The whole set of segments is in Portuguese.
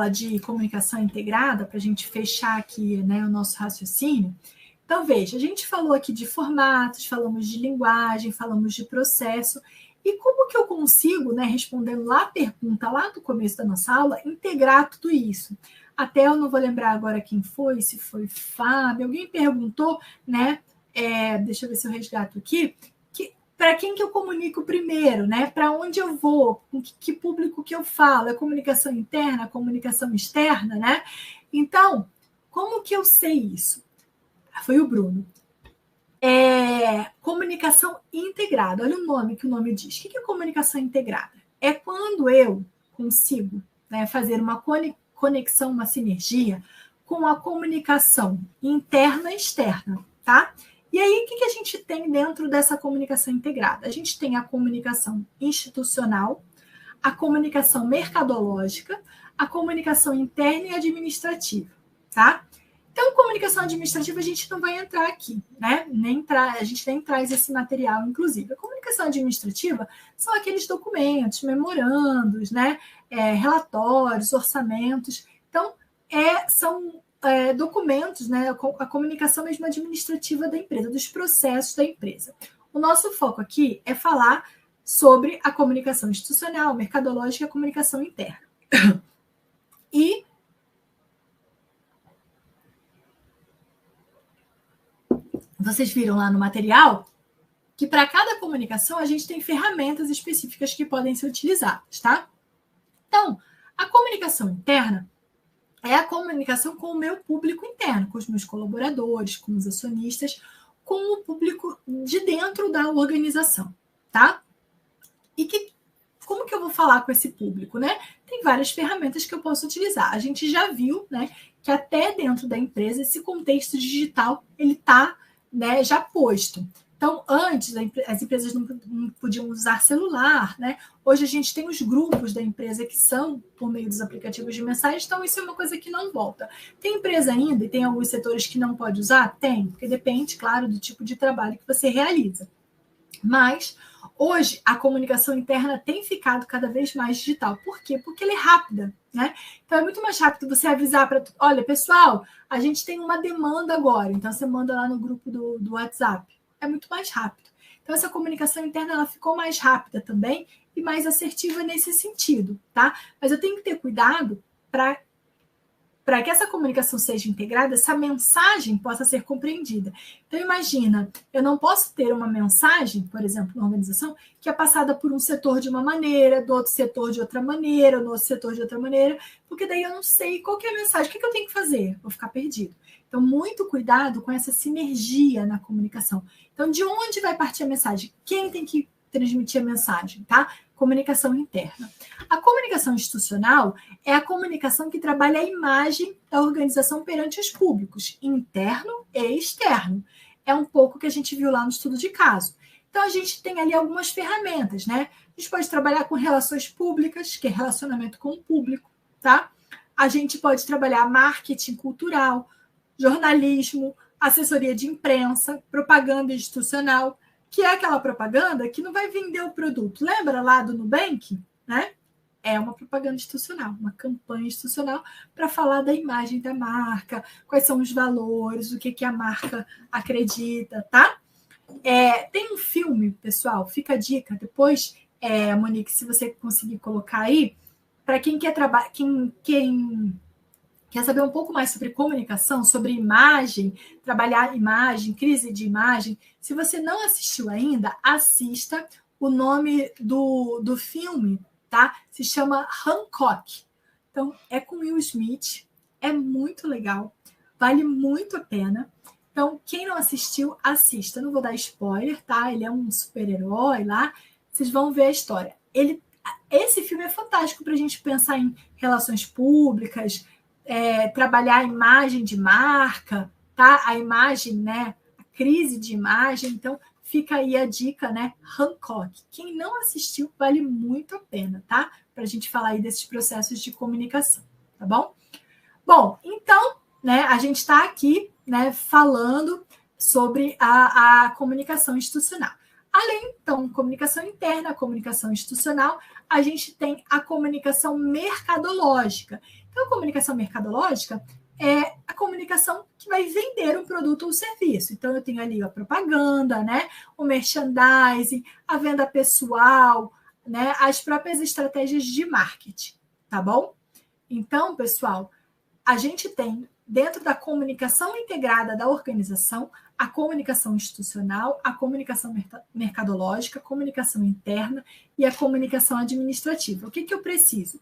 fala de comunicação integrada, para a gente fechar aqui, né, o nosso raciocínio. Então, veja, a gente falou aqui de formatos, falamos de linguagem, falamos de processo, e como que eu consigo, né, respondendo lá a pergunta lá do começo da nossa aula, integrar tudo isso? Até eu não vou lembrar agora quem foi, se foi Fábio, alguém perguntou, né, deixa eu ver se eu resgato aqui, para quem que eu comunico primeiro, né? Para onde eu vou, com que público que eu falo, é comunicação interna, comunicação externa, né? Então, como que eu sei isso? Foi o Bruno. Comunicação integrada. Olha o nome que o nome diz. O que é comunicação integrada? É quando eu consigo, né, fazer uma conexão, uma sinergia com a comunicação interna e externa, tá? E aí, o que a gente tem dentro dessa comunicação integrada? A gente tem a comunicação institucional, a comunicação mercadológica, a comunicação interna e administrativa, tá? Então, comunicação administrativa a gente não vai entrar aqui, né? A gente nem traz esse material, inclusive. A comunicação administrativa são aqueles documentos, memorandos, né? Relatórios, orçamentos. Então, são documentos, né? A comunicação mesmo administrativa da empresa, dos processos da empresa. O nosso foco aqui é falar sobre a comunicação institucional, mercadológica e a comunicação interna. E vocês viram lá no material que para cada comunicação a gente tem ferramentas específicas que podem ser utilizadas, tá? Então, a comunicação interna é a comunicação com o meu público interno, com os meus colaboradores, com os acionistas, com o público de dentro da organização, tá? E como que eu vou falar com esse público, né? Tem várias ferramentas que eu posso utilizar. A gente já viu, né, que até dentro da empresa esse contexto digital ele está, né, já posto. Então, antes, as empresas não podiam usar celular, né? Hoje a gente tem os grupos da empresa que são por meio dos aplicativos de mensagem, então isso é uma coisa que não volta. Tem empresa ainda e tem alguns setores que não pode usar? Tem, porque depende, claro, do tipo de trabalho que você realiza. Mas, hoje, a comunicação interna tem ficado cada vez mais digital. Por quê? Porque ela é rápida, né? Então, é muito mais rápido você avisar para... Olha, pessoal, a gente tem uma demanda agora. Então, você manda lá no grupo do WhatsApp. É muito mais rápido. Então, essa comunicação interna ela ficou mais rápida também e mais assertiva nesse sentido, tá? Mas eu tenho que ter cuidado para que essa comunicação seja integrada, essa mensagem possa ser compreendida. Então, imagina, eu não posso ter uma mensagem, por exemplo, na organização, que é passada por um setor de uma maneira, do outro setor de outra maneira, no outro setor de outra maneira, porque daí eu não sei qual que é a mensagem, o que eu tenho que fazer? Vou ficar perdido. Então, muito cuidado com essa sinergia na comunicação. Então, de onde vai partir a mensagem? Quem tem que transmitir a mensagem, tá? Comunicação interna. A comunicação institucional é a comunicação que trabalha a imagem da organização perante os públicos, interno e externo. É um pouco que a gente viu lá no estudo de caso. Então, a gente tem ali algumas ferramentas, né? A gente pode trabalhar com relações públicas, que é relacionamento com o público, tá? A gente pode trabalhar marketing cultural, jornalismo, assessoria de imprensa, propaganda institucional, que é aquela propaganda que não vai vender o produto. Lembra lá do Nubank? Né? É uma propaganda institucional, uma campanha institucional para falar da imagem da marca, quais são os valores, o que a marca acredita, tá? Tem um filme, pessoal, fica a dica, depois, Monique, se você conseguir colocar aí, para quem quer trabalhar, quem quer saber um pouco mais sobre comunicação, sobre imagem, trabalhar imagem, crise de imagem, se você não assistiu ainda, assista. O nome do filme, tá? Se chama Hancock. Então, é com Will Smith, é muito legal, vale muito a pena. Então, quem não assistiu, assista. Não vou dar spoiler, tá? Ele é um super-herói lá, vocês vão ver a história. Esse filme é fantástico para a gente pensar em relações públicas, trabalhar a imagem de marca, tá? A imagem, né? A crise de imagem. Então, fica aí a dica, né? Hancock. Quem não assistiu, vale muito a pena, tá? Para a gente falar aí desses processos de comunicação, tá bom? Bom, então, né? A gente está aqui, né? Falando sobre a comunicação institucional. Além, então, comunicação interna, comunicação institucional, a gente tem a comunicação mercadológica. Então, a comunicação mercadológica é a comunicação que vai vender um produto ou serviço. Então, eu tenho ali a propaganda, né? O merchandising, a venda pessoal, né? As próprias estratégias de marketing, tá bom? Então, pessoal, a gente tem, dentro da comunicação integrada da organização, a comunicação institucional, a comunicação mercadológica, a comunicação interna e a comunicação administrativa. O que eu preciso?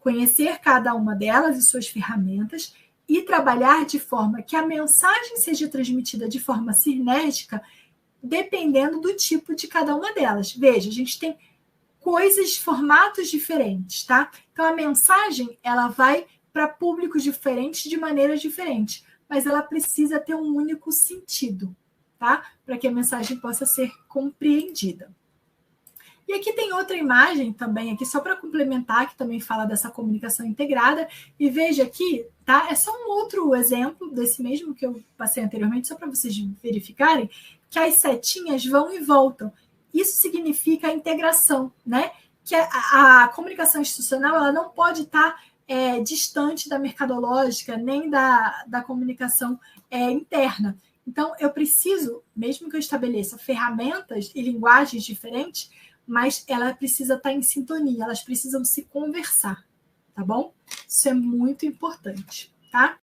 Conhecer cada uma delas e suas ferramentas e trabalhar de forma que a mensagem seja transmitida de forma sinérgica, dependendo do tipo de cada uma delas. Veja, a gente tem coisas, formatos diferentes, tá? Então, a mensagem, ela vai para públicos diferentes de maneiras diferentes, mas ela precisa ter um único sentido, tá? Para que a mensagem possa ser compreendida. E aqui tem outra imagem também, aqui só para complementar, que também fala dessa comunicação integrada. E veja aqui, tá? É só um outro exemplo desse mesmo que eu passei anteriormente, só para vocês verificarem que as setinhas vão e voltam. Isso significa a integração, né? Que a comunicação institucional, ela não pode estar distante da mercadológica, nem da comunicação interna. Então, eu preciso, mesmo que eu estabeleça ferramentas e linguagens diferentes, mas ela precisa estar em sintonia, elas precisam se conversar, tá bom? Isso é muito importante, tá?